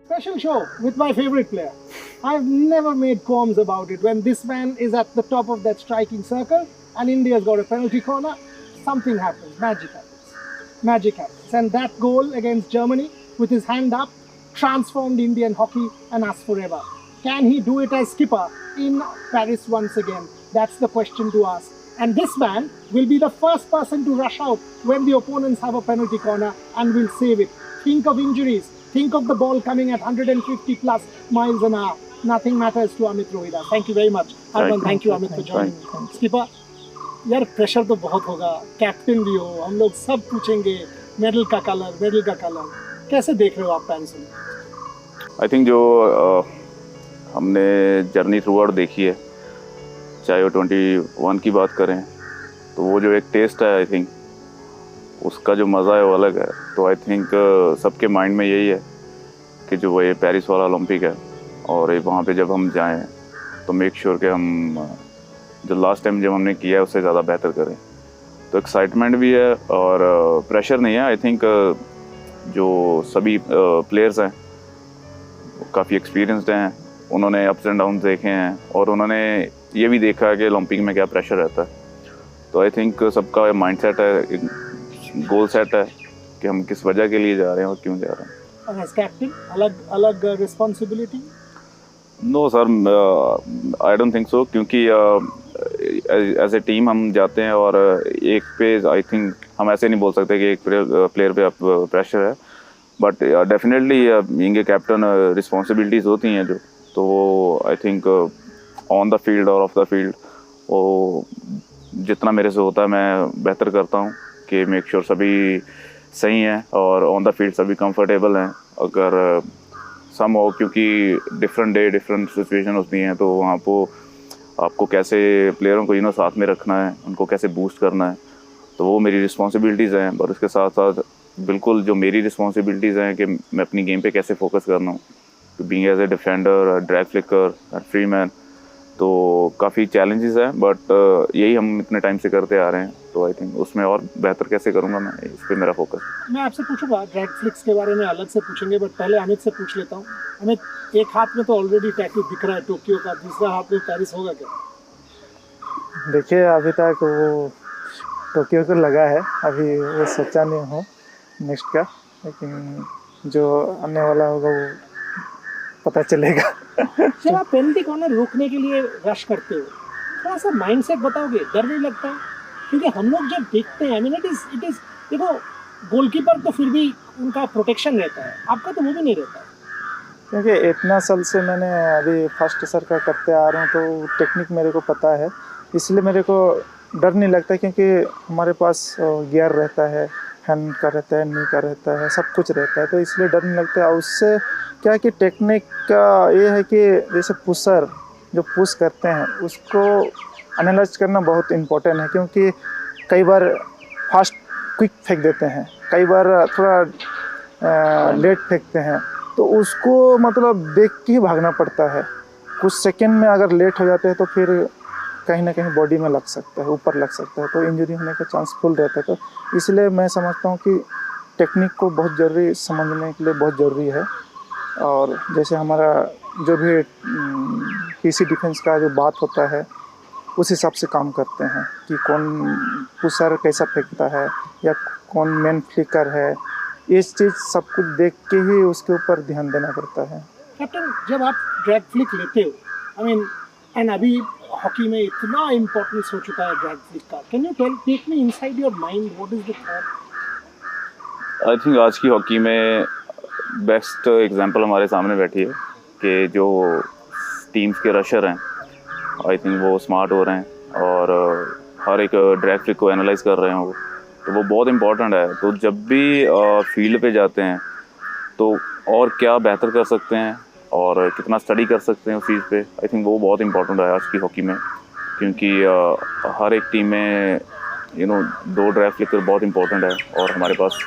Special show with my favorite player. I've never made qualms about it. When this man is at the top of that striking circle and India's got a penalty corner, something happens. Magic happens. Magic happens. And that goal against Germany with his hand up transformed Indian hockey and us forever. Can he do it as skipper in Paris once again? That's the question to ask. And this man will be the first person to rush out when the opponents have a penalty corner and will save it. Think of injuries. Think of the ball coming at 150 plus miles an hour. Nothing matters to Amit Rohida. Thank you very much. Arman, thank you Amit for joining me. Skipper, यार pressure तो बहुत होगा, captain भी हो, हम लोग सब पूछेंगे मेडल का कलर, कैसे देख रहे हो आप पेरिस में? आई थिंक जो हमने जर्नी थ्रू आउट देखी है, चाहे वो 21 की बात करें, तो वो जो एक टेस्ट है, आई थिंक उसका जो मज़ा है वो अलग है। तो आई थिंक सबके माइंड में यही है कि जो वो ये पेरिस वाला ओलंपिक है और वहाँ पे जब हम जाएं तो मेक श्योर कि हम जो लास्ट टाइम जब हमने किया है उससे ज़्यादा बेहतर करें। तो एक्साइटमेंट भी है और प्रेशर नहीं है। आई थिंक जो सभी प्लेयर्स हैं काफ़ी एक्सपीरियंसड हैं, उन्होंने अप्स एंड डाउन देखे हैं और उन्होंने ये भी देखा है कि ओलंपिक में क्या प्रेशर रहता है। तो आई थिंक सबका माइंड सेट है, गोल सेट है कि हम किस वजह के लिए जा रहे हैं और क्यों जा रहे हैं। एज कैप्टन अलग responsibility? No sir, I don't think so, क्योंकि एज ए टीम हम जाते हैं और एक पे आई थिंक हम ऐसे नहीं बोल सकते कि एक प्लेयर पे प्रेशर है, but definitely being a captain responsibilities होती हैं जो, तो वो I think on the field और ऑफ द फील्ड वो जितना मेरे से होता है मैं बेहतर करता हूँ कि मेक श्योर सभी सही हैं और ऑन द फील्ड सभी कंफर्टेबल हैं। अगर सम हो, क्योंकि डिफरेंट डे डिफरेंट सिचुएशन होती हैं, तो वहाँ पर आपको कैसे प्लेयरों को साथ में रखना है, उनको कैसे बूस्ट करना है, तो वो मेरी रिस्पॉन्सिबिलिटीज़ हैं। और उसके साथ साथ बिल्कुल जो मेरी रिस्पॉन्सिबिलिटीज़ हैं कि मैं अपनी गेम पे कैसे फोकस करना हूँ, तो being as a defender, drag flicker, free man, तो काफ़ी चैलेंजेस हैं, बट यही हम इतने टाइम से करते आ रहे हैं। तो आई थिंक उसमें और बेहतर कैसे करूँगा मैं, इस पर मेरा फोकस। मैं आपसे पूछूंगा ड्रैग फ्लिक्स के बारे में अलग से पूछेंगे, बट पहले अमित से पूछ लेता हूँ। अमित, एक हाथ में तो ऑलरेडी टैटू दिख रहा है टोक्यो का, दूसरा हाथ में पेरिस होगा क्या? देखिए अभी तक वो टोक्यो को लगा है, अभी वो सोचा नहीं हो नेक्स्ट का, लेकिन जो आने वाला होगा वो पता चलेगा। जब आप पेनल्टी कॉर्नर रोकने के लिए रश करते हो, थोड़ा सा माइंडसेट बताओगे? डर नहीं लगता? क्योंकि हम लोग जब देखते हैं, आई मीन इट इज देखो, गोलकीपर तो फिर भी उनका प्रोटेक्शन रहता है, आपका तो वो भी नहीं रहता है। क्योंकि इतना साल से मैंने अभी फर्स्ट सर का करते आ रहा हूँ, तो टेक्निक मेरे को पता है, इसलिए मेरे को डर नहीं लगता। क्योंकि हमारे पास गियर रहता है, हैंड का रहता है, नी का रहता है, सब कुछ रहता है, तो इसलिए डर नहीं लगता है। उससे क्या कि टेक्निक का ये है कि जैसे पुशर जो पुश करते हैं उसको एनालाइज करना बहुत इम्पोर्टेंट है, क्योंकि कई बार फास्ट क्विक फेंक देते हैं, कई बार थोड़ा लेट फेंकते हैं, तो उसको मतलब देख के ही भागना पड़ता है। कुछ सेकंड में अगर लेट हो जाते हैं तो फिर कहीं ना कहीं बॉडी में लग सकता है, ऊपर लग सकता है, तो इंजरी होने का चांस फुल रहता है। तो इसलिए मैं समझता हूँ कि टेक्निक को बहुत ज़रूरी समझने के लिए बहुत ज़रूरी है। और जैसे हमारा जो भी पीसी डिफेंस का जो बात होता है उस हिसाब से काम करते हैं कि कौन पुशर कैसा फेंकता है या कौन मेन फ्लिकर है, ये चीज़ सब कुछ देख के ही उसके ऊपर ध्यान देना पड़ता है। कैप्टन, जब आप ड्रैग फ्लिक लेते हो, आई मीन एंड अभी हॉकी में इतना इम्पोर्टेंस हो चुका है ड्रैग फ्लिक का, can you take me inside your mind, what is the thought? I think आज की हॉकी में बेस्ट एग्जांपल हमारे सामने बैठी है कि जो टीम्स के रशर हैं, आई थिंक वो स्मार्ट हो रहे हैं और हर एक ड्रैग फ्लिक को एनालाइज कर रहे हैं वो, तो वो बहुत इंपॉर्टेंट है। तो जब भी फील्ड पे जाते हैं तो और क्या बेहतर कर सकते हैं और कितना स्टडी कर सकते हैं उस चीज़ पे, आई थिंक वो बहुत इंपॉर्टेंट है आज की हॉकी में, क्योंकि हर एक टीम में 2 ड्रैग फ्लिकर बहुत इंपॉर्टेंट है और हमारे पास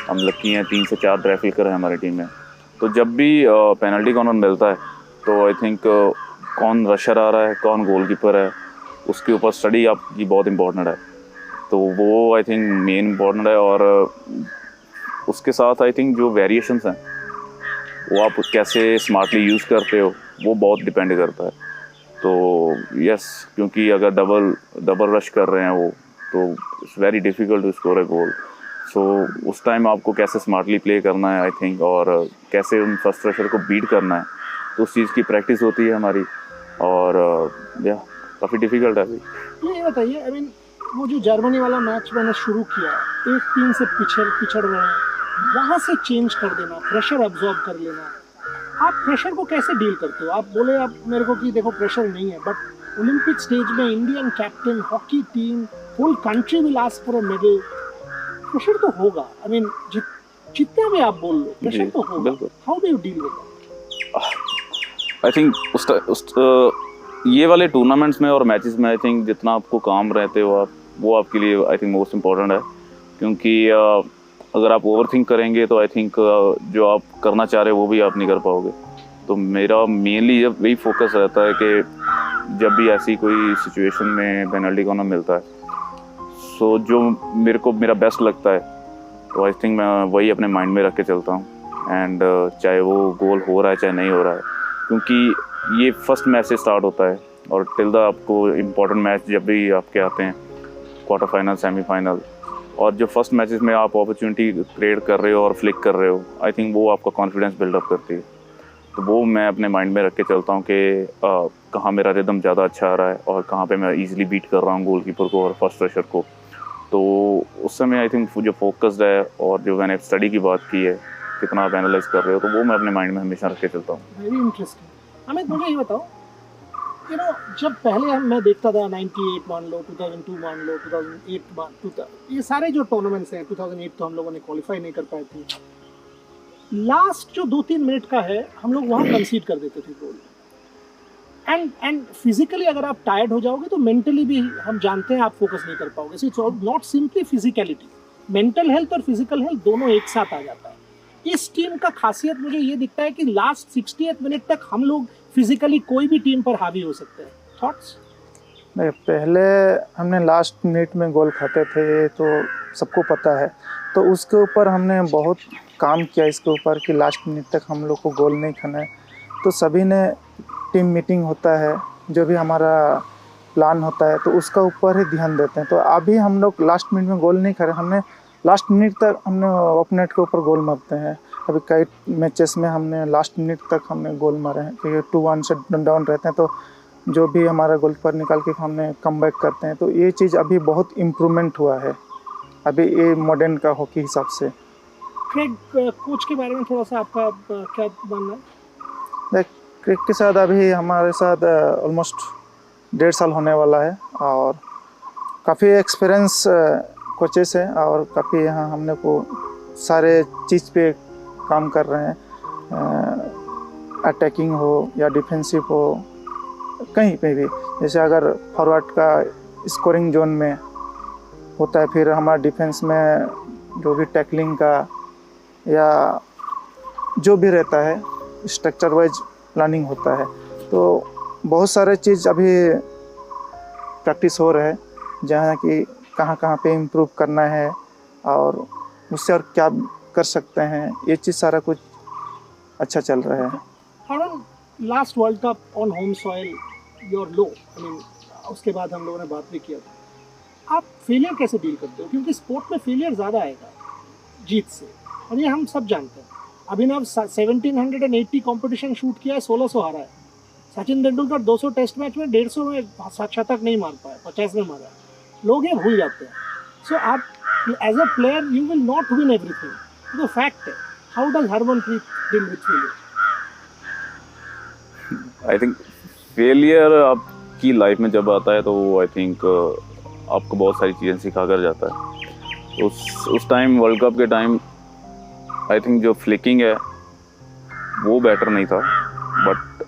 हम लकी हैं 3 से 4 ड्रैग फ्लिकर हैं हमारी टीम में। तो जब भी पेनल्टी कॉर्नर मिलता है तो आई थिंक कौन रशर आ रहा है, कौन गोलकीपर है, उसके ऊपर स्टडी आपकी बहुत इंपॉर्टेंट है। तो वो आई थिंक मेन इंपॉर्टेंट है। और उसके साथ आई थिंक जो वेरिएशंस हैं वो आप कैसे स्मार्टली यूज़ करते हो वो बहुत डिपेंड करता है। तो यस, क्योंकि अगर डबल रश कर रहे हैं वो, तो it's very difficult to score a goal. So उस टाइम आपको कैसे स्मार्टली प्ले करना है आई थिंक, और कैसे उन फर्स्ट रशर को बीट करना है, तो उस चीज़ की प्रैक्टिस होती है हमारी। और या काफ़ी डिफ़िकल्ट है अभी। ये बताइए, आई मीन वो जो जर्मनी वाला मैच मैंने शुरू किया, एक टीम से पिछड़ रहे हैं, वहाँ से चेंज कर देना, प्रेशर एब्जॉर्ब कर लेना, आप प्रेशर को कैसे डील करते हो? आप बोले आप मेरे को कि देखो प्रेशर नहीं है, बट ओलंपिक स्टेज में Indian captain, hockey team, whole country will ask for a medal, pressure तो होगा। आई मीन जितना भी आप बोल लो, प्रेशर तो होगा। How do you deal with that? I think ये वाले टूर्नामेंट्स में और मैचेस में आई थिंक जितना आपको काम रहते हो आप, वो आपके लिए आई थिंक मोस्ट इम्पॉर्टेंट है। क्योंकि अगर आप ओवर थिंक करेंगे तो आई थिंक जो आप करना चाह रहे हो वो भी आप नहीं कर पाओगे। तो मेरा मेनली जब वही फोकस रहता है कि जब भी ऐसी कोई सिचुएशन में पेनल्टी कॉर्नर मिलता है, सो जो मेरे को मेरा बेस्ट लगता है, तो आई थिंक मैं वही अपने माइंड में रख के चलता हूँ। एंड चाहे वो गोल हो रहा है चाहे नहीं हो रहा है, क्योंकि ये फर्स्ट मैच से स्टार्ट होता है और टिल द आपको इम्पोर्टेंट मैच जब भी आपके आते हैं, क्वार्टर फाइनल, सेमीफाइनल, और जो फर्स्ट मैचेस में आप अपॉर्चुनिटी क्रिएट कर रहे हो और फ्लिक कर रहे हो, आई थिंक वो आपका कॉन्फिडेंस बिल्डअप करती है। तो वो मैं अपने माइंड में रख के चलता हूँ कि कहाँ मेरा रिदम ज़्यादा अच्छा आ रहा है और कहाँ पे मैं ईजिली बीट कर रहा हूँ गोलकीपर को और फर्स्ट रशर को। तो उस समय आई थिंक जो फोकस्ड है, और जो मैंने स्टडी की बात की है, कितना आप एनालाइज कर रहे हो, तो वो मैं अपने माइंड में हमेशा रख के चलता हूँ। Very interesting. अमित, मुझे ये बताओ, यू नो जब पहले मैं देखता था 98 मान लो, 2002 मान लो, 2008 मान 2000, ये सारे जो टूर्नामेंट्स हैं, 2008 तो हम लोगों ने क्वालिफाई नहीं कर पाए थे। लास्ट जो 2-3 मिनट का है, हम लोग वहाँ कंसीड कर देते थे गोल। एंड फिजिकली अगर आप टायर्ड हो जाओगे तो मेंटली भी हम जानते हैं आप फोकस नहीं कर पाओगे। So it's not simply physicality, mental health और फिजिकल हेल्थ दोनों एक साथ आ जाता है। इस टीम का खासियत मुझे ये दिखता है कि लास्ट 60th मिनट तक हम लोग फिजिकली कोई भी टीम पर हावी हो सकते हैं। थॉट्स? नहीं, पहले हमने लास्ट मिनट में गोल खाते थे तो सबको पता है, तो उसके ऊपर हमने बहुत काम किया इसके ऊपर कि लास्ट मिनट तक हम लोग को गोल नहीं खाना है। तो सभी ने टीम मीटिंग होता है, जो भी हमारा प्लान होता है तो उसका ऊपर ही ध्यान देते हैं। तो अभी हम लोग लास्ट मिनट में गोल नहीं खा रहे, हमने लास्ट मिनट तक हमने ओपोनेंट के ऊपर गोल मारते हैं। अभी कई मैचेस में हमने लास्ट मिनट तक हमने गोल मारे हैं, क्योंकि 2-1 से डाउन रहते हैं तो जो भी हमारा गोल पर निकाल के हमने कम बैक करते हैं। तो ये चीज़ अभी बहुत इम्प्रूवमेंट हुआ है अभी ये मॉडर्न का हॉकी हिसाब से। क्रेग, कोच के बारे में थोड़ा सा आपका क्या मानना है? क्रिक के साथ अभी हमारे साथ ऑलमोस्ट 1.5 साल होने वाला है और काफ़ी एक्सपीरियंस कोचेस हैं और काफ़ी यहाँ हमने को सारे चीज़ पे काम कर रहे हैं, अटैकिंग हो या डिफेंसिव हो, कहीं पे भी। जैसे अगर फॉरवर्ड का स्कोरिंग जोन में होता है, फिर हमारा डिफेंस में जो भी टैकलिंग का या जो भी रहता है स्ट्रक्चर वाइज प्लानिंग होता है। तो बहुत सारे चीज़ अभी प्रैक्टिस हो रहा है, जहाँ कि कहाँ कहाँ पे इम्प्रूव करना है और उससे और क्या कर सकते हैं, ये चीज़ सारा कुछ अच्छा चल रहा है। Haroon, last world cup on home soil your low, I mean उसके बाद हम लोगों ने बात भी किया था, आप फेलियर कैसे डील करते हो? क्योंकि स्पोर्ट में फेलियर ज़्यादा आएगा जीत से, और ये हम सब जानते हैं। अभिनव 1780 कंपटीशन शूट किया है, 1600 हारा है। सचिन तेंदुलकर 200 टेस्ट मैच में 150 में शतक नहीं मार पाया, 50 में मारा। लोग ये भूल जाते हैं। सो आप as a player you will not win everything, तो फैक्ट है। How does Harmanpreet deal with failure? I think failure आपकी लाइफ में जब आता है तो आई थिंक आपको बहुत सारी चीज़ें सिखा कर जाता है। उस टाइम वर्ल्ड कप के टाइम आई थिंक जो फ्लिकिंग है वो बेटर नहीं था, बट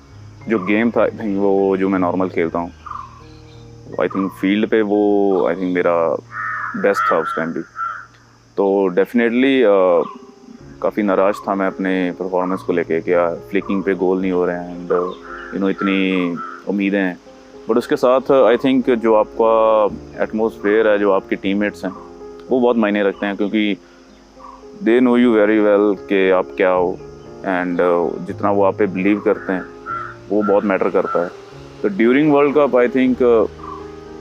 जो गेम था आई थिंक वो जो मैं नॉर्मल खेलता हूँ, आई थिंक फील्ड पे वो आई थिंक मेरा बेस्ट था उस टाइम भी। तो डेफिनेटली काफ़ी नाराज़ था मैं अपने परफॉर्मेंस को लेके, क्या फ्लिकिंग पे गोल नहीं हो रहे हैं एंड इतनी उम्मीदें हैं। बट उसके साथ आई थिंक जो आपका एटमॉस्फेयर है, जो आपके टीममेट्स हैं, वो बहुत मायने रखते हैं, क्योंकि they know you very well कि आप क्या हो एंड जितना वो आप पे बिलीव करते हैं वो बहुत मैटर करता है। तो during world cup I think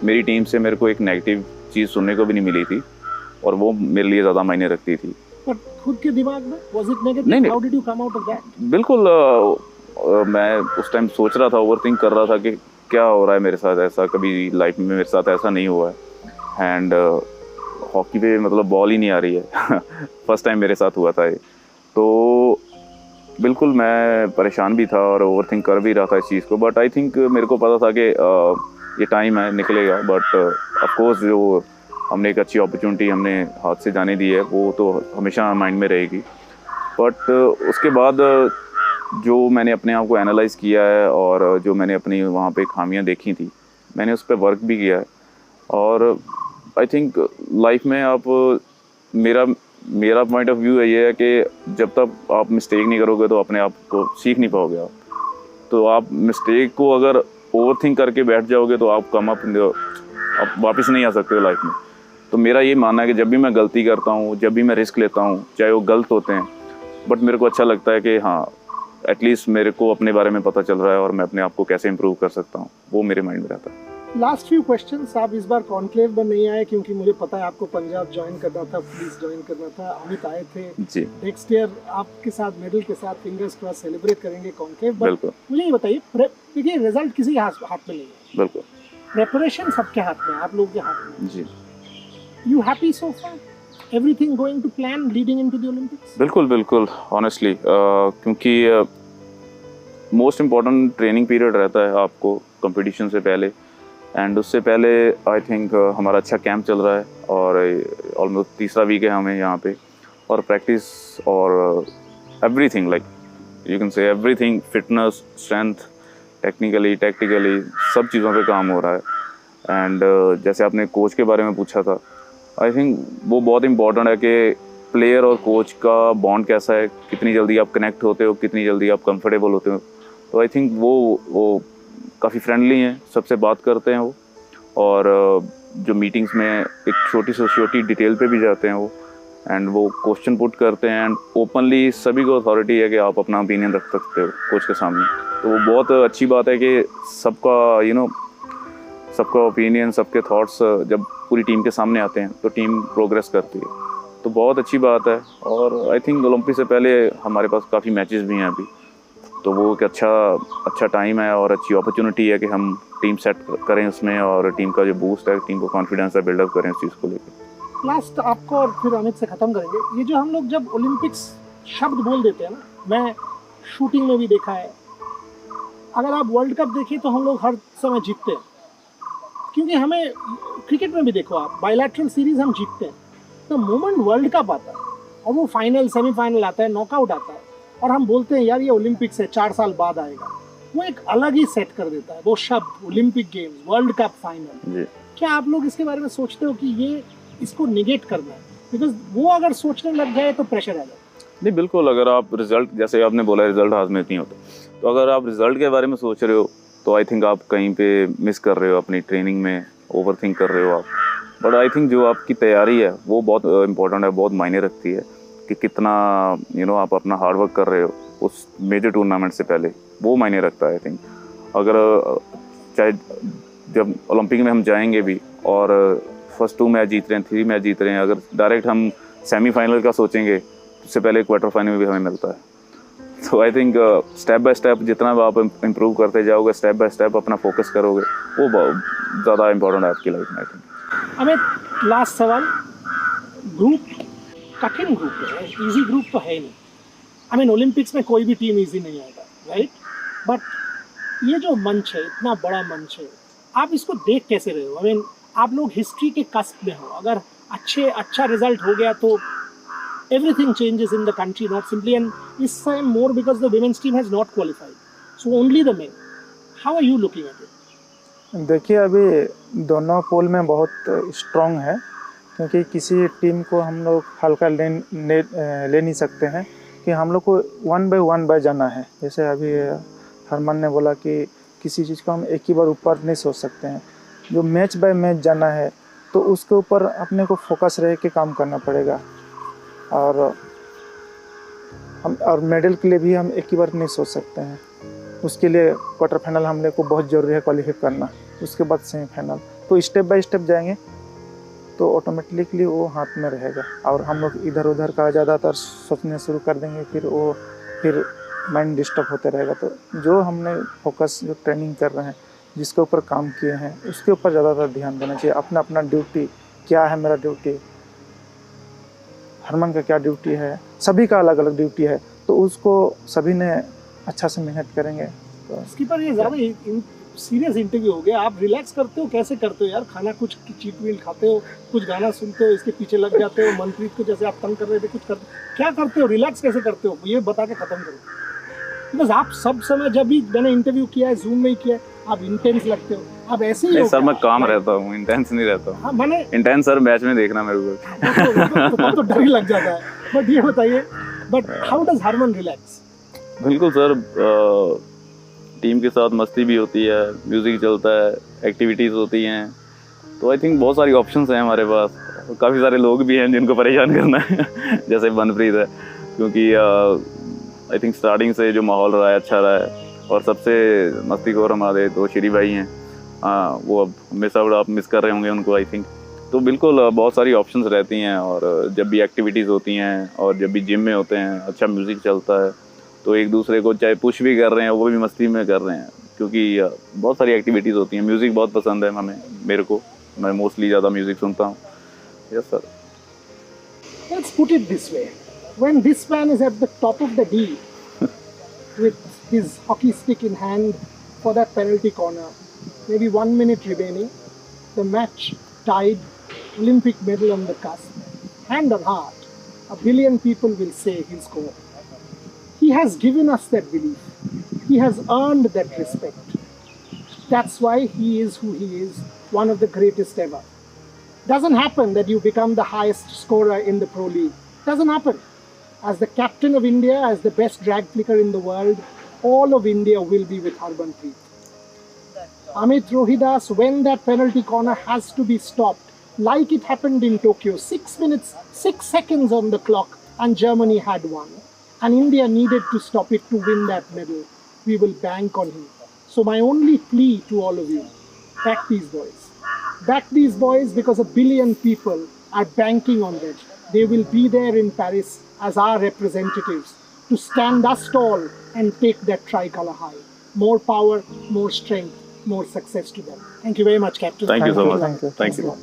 मेरी टीम से मेरे को एक नेगेटिव चीज़ सुनने को भी नहीं मिली थी और वो मेरे लिए ज़्यादा मायने रखती थी। पर खुद के दिमाग में was it negative? नहीं। How did you come out of that? बिल्कुल मैं उस टाइम सोच रहा था, ओवरथिंक कर रहा था कि क्या हो रहा है मेरे साथ, ऐसा कभी लाइफ में मेरे साथ ऐसा नहीं हुआ है। एंड हॉकी पे मतलब बॉल ही नहीं आ रही है फर्स्ट टाइम मेरे साथ हुआ था ये। तो बिल्कुल मैं परेशान भी था और ओवरथिंक कर भी रहा था इस चीज़ को, बट आई थिंक मेरे को पता था कि ये टाइम है, निकलेगा। बट ऑफ कोर्स जो हमने एक अच्छी अपॉर्चुनिटी हमने हाथ से जाने दी है वो तो हमेशा माइंड में रहेगी। बट उसके बाद जो मैंने अपने आप को एनालाइज़ किया है और जो मैंने अपनी वहाँ पे खामियां देखी थी, मैंने उस पर वर्क भी किया है। और आई थिंक लाइफ में आप मेरा पॉइंट ऑफ व्यू ये है कि जब तक आप मिस्टेक नहीं करोगे तो अपने आप को सीख नहीं पाओगे आप। तो आप मिस्टेक को अगर ओवरथिंक करके बैठ जाओगे तो आप आप वापस नहीं आ सकते हो लाइफ में। तो मेरा ये मानना है कि जब भी मैं गलती करता हूँ, जब भी मैं रिस्क लेता हूँ, चाहे वो गलत होते हैं, बट मेरे को अच्छा लगता है कि हाँ एटलीस्ट मेरे को अपने बारे में पता चल रहा है और मैं अपने आप को कैसे इम्प्रूव कर सकता हूँ, वो मेरे माइंड में रहता है। Last few questions. आप इस बार कॉन्क्लेव में नहीं आए क्योंकि मुझे पता है आपको पंजाब ज्वाइन करना था, पुलिस ज्वाइन करना था। अमित आए थे जी। नेक्स्ट ईयर आपके साथ मेडल के साथ फिंगर्स क्रॉस सेलिब्रेट करेंगे कॉन्क्लेव। बिल्कुल। मुझे ये बताइए, देखिए रिजल्ट किसी हाथ में नहीं है, बिल्कुल प्रेपरेशन सबके हाथ में, आप लोगों के हाथ में। जी। You happy so far? Everything going to plan leading into the Olympics? बिल्कुल बिल्कुल ऑनेस्टली, क्योंकि मोस्ट इम्पॉर्टेंट ट्रेनिंग पीरियड रहता है आपको कंपटीशन से पहले, एंड उससे पहले आई थिंक हमारा अच्छा कैंप चल रहा है और ऑलमोस्ट तीसरा वीक है हमें यहाँ पे, और प्रैक्टिस और everything like you can say everything, fitness, strength, technically, tactically सब चीज़ों पे काम हो रहा है। एंड जैसे आपने कोच के बारे में पूछा था, आई थिंक वो बहुत इंपॉर्टेंट है कि प्लेयर और कोच का बॉन्ड कैसा है, कितनी जल्दी आप कनेक्ट होते हो, कितनी जल्दी आप कंफर्टेबल होते हो। तो आई थिंक वो काफ़ी फ्रेंडली हैं, सबसे बात करते हैं वो, और जो मीटिंग्स में एक छोटी से छोटी डिटेल पे भी जाते हैं वो, एंड वो क्वेश्चन पुट करते हैं एंड ओपनली सभी को अथॉरिटी है कि आप अपना ओपिनियन रख सकते हो कोच के सामने। तो वो बहुत अच्छी बात है कि सबका सबका ओपिनियन, सबके थॉट्स जब पूरी टीम के सामने आते हैं तो टीम प्रोग्रेस करती है। तो बहुत अच्छी बात है। और आई थिंक ओलंपिक से पहले हमारे पास काफ़ी मैचेस भी हैं अभी, तो वो एक अच्छा टाइम है और अच्छी अपॉर्चुनिटी है कि हम टीम सेट करें उसमें, और टीम का जो बूस्ट है, टीम को कॉन्फिडेंस है, बिल्डअप करें इस चीज़ को लेकर। लास्ट आपको और फिर अमित से ख़त्म करेंगे। ये जो हम लोग जब ओलंपिक्स शब्द बोल देते हैं ना, मैं शूटिंग में भी देखा है, अगर आप वर्ल्ड कप देखिए तो हम लोग हर समय जीतते हैं, क्योंकि हमें क्रिकेट में भी देखो आप, बायलैटरल सीरीज हम जीतते हैं। तो मोमेंट वर्ल्ड कप आता है और वो फाइनल, सेमीफाइनल आता है, नॉकआउट आता है, और हम बोलते हैं यार ये ओलंपिक्स है, 4 साल बाद आएगा, वो एक अलग ही सेट कर देता है वो शब्द, Olympic games, world cup final. क्या आप लोग इसके बारे में सोचते हो कि ये इसको निगेट करना है? बिकॉज वो अगर सोचने लग जाए तो प्रेशर आ जाए। नहीं, बिल्कुल। अगर आप रिजल्ट, जैसे आपने बोला रिजल्ट हाथ में नहीं होता, तो अगर आप रिजल्ट के बारे में सोच रहे हो तो आई थिंक आप कहीं पे मिस कर रहे हो अपनी ट्रेनिंग में, ओवरथिंक कर रहे हो आप। बट आई थिंक जो आपकी तैयारी है वो बहुत इंपॉर्टेंट है, बहुत मायने रखती है कि कितना आप अपना हार्ड वर्क कर रहे हो उस मेजर टूर्नामेंट से पहले, वो मायने रखता है आई थिंक। अगर चाहे जब ओलंपिक में हम जाएंगे भी और फर्स्ट 2 मैच जीत रहे हैं, 3 मैच जीत रहे हैं, अगर डायरेक्ट हम सेमीफाइनल का सोचेंगे, उससे पहले क्वार्टर फाइनल में भी हमें मिलता है। तो I think step by step जितना आप इम्प्रूव करते जाओगे, स्टेप बाय स्टेप अपना फोकस करोगे, वो बहुत ज़्यादा इंपॉर्टेंट है आपकी लाइफ में आई थिंक। अमित, लास्ट सवाल। ग्रुप कठिन ग्रुप है, इजी ग्रुप तो है नहीं। आई मीन ओलंपिक्स में कोई भी टीम इजी नहीं आएगा, राइट? बट ये जो मंच है, इतना बड़ा मंच है, आप इसको देख कैसे रहे हो? आई मीन आप लोग हिस्ट्री के कस्प में हो, अगर अच्छा रिजल्ट हो गया तो everything changes in the country, not simply, and this time more because the women's team has not qualified, so only the men. How are you looking at it? देखिए, अभी दोनों पोल में बहुत स्ट्रॉन्ग है, क्योंकि किसी टीम को हम लोग हल्का ले नहीं सकते हैं कि हम लोग को 1 by 1 जाना है। जैसे अभी हरमान ने बोला कि किसी चीज़ को हम एक ही बार ऊपर नहीं सोच सकते हैं, जो मैच बाय मैच जाना है तो उसके ऊपर अपने को फोकस रह के काम करना पड़ेगा। और हम और मेडल के लिए भी हम एक ही बार नहीं सोच सकते हैं। उसके लिए क्वार्टर फाइनल हम लोग को बहुत ज़रूरी है क्वालिफाई करना, उसके बाद सेमीफाइनल। तो स्टेप बाय स्टेप जाएंगे तो ऑटोमेटिकली वो हाथ में रहेगा। और हम लोग इधर उधर का ज़्यादातर सोचने शुरू कर देंगे, फिर माइंड डिस्टर्ब होते रहेगा। तो जो हमने फोकस, जो ट्रेनिंग कर रहे हैं, जिसके ऊपर काम किए हैं, उसके ऊपर ज़्यादातर ध्यान देना चाहिए। अपना अपना ड्यूटी क्या है, मेरा ड्यूटी, हरमन का क्या ड्यूटी है, सभी का अलग अलग ड्यूटी है। तो उसको सभी ने अच्छा से मेहनत करेंगे। तो स्कीपर, ये ज़्यादा सीरियस इंटरव्यू हो गया, आप रिलैक्स करते हो, कैसे करते हो यार? खाना कुछ चीट वील खाते हो, कुछ गाना सुनते हो, इसके पीछे लग जाते हो, मनप्रीत को जैसे आप तंग कर रहे थे कुछ करते, क्या करते हो? रिलैक्स कैसे करते हो, ये बता के खत्म करो। बिकॉज आप सब समय, जब भी मैंने इंटरव्यू किया है, जूम में ही किया है, आप इंटेंस लगते हो, आप ऐसे ही नहीं हो सर, क्या? मैं काम रहता हूँ, इंटेंस नहीं रहता हूँ। हाँ, मैंने इंटेंस सर मैच में देखना मेरे को। तो डर ही लग जाता है। बट ये बताइए, but how does Harman relax? बिल्कुल सर, टीम के साथ मस्ती भी होती है, म्यूज़िक चलता है, एक्टिविटीज़ होती हैं। तो आई थिंक बहुत सारी ऑप्शंस हैं हमारे पास। काफ़ी सारे लोग भी हैं जिनको परेशान करना है जैसे मनप्रीत है, क्योंकि आई थिंक स्टार्टिंग से जो माहौल रहा है अच्छा रहा है। और सबसे मस्तीखोर हमारे तो श्री भाई हैं, वो अब हमेशा आप मिस कर रहे होंगे उनको आई थिंक। तो बिल्कुल बहुत सारी ऑप्शंस रहती हैं, और जब भी एक्टिविटीज़ होती हैं और जब भी जिम में होते हैं, अच्छा म्यूज़िक चलता है, तो एक दूसरे को चाहे पुश भी कर रहे हैं, वो भी मस्ती में कर रहे हैं, क्योंकि बहुत सारी एक्टिविटीज़ होती हैं। म्यूज़िक बहुत पसंद है हमें, मेरे को, मैं मोस्टली ज़्यादा म्यूज़िक सुनता हूँ। Yes sir. Let's put it this way. When this man is at the top of the D with his hockey stick in hand for that penalty corner, maybe 1 minute remaining, the match tied, Olympic medal on the cusp, hand on heart, 1 billion people will say he'll score. He has given us that belief. He has earned that respect. That's why he is who he is, one of the greatest ever. Doesn't happen that you become the highest scorer in the Pro League. Doesn't happen. As the captain of India, as the best drag flicker in the world, all of India will be with Harmanpreet. Amit Rohidas, when that penalty corner has to be stopped, like it happened in Tokyo, 6 minutes, 6 seconds on the clock, and Germany had won. And India needed to stop it to win that medal. We will bank on him. So my only plea to all of you, back these boys. Back these boys, because 1 billion people are banking on them. They will be there in Paris as our representatives to stand us tall and take that tricolor high. More power, more strength, more success to them. Thank you very much, Captain. Thank you so much. Thank you. Thank you.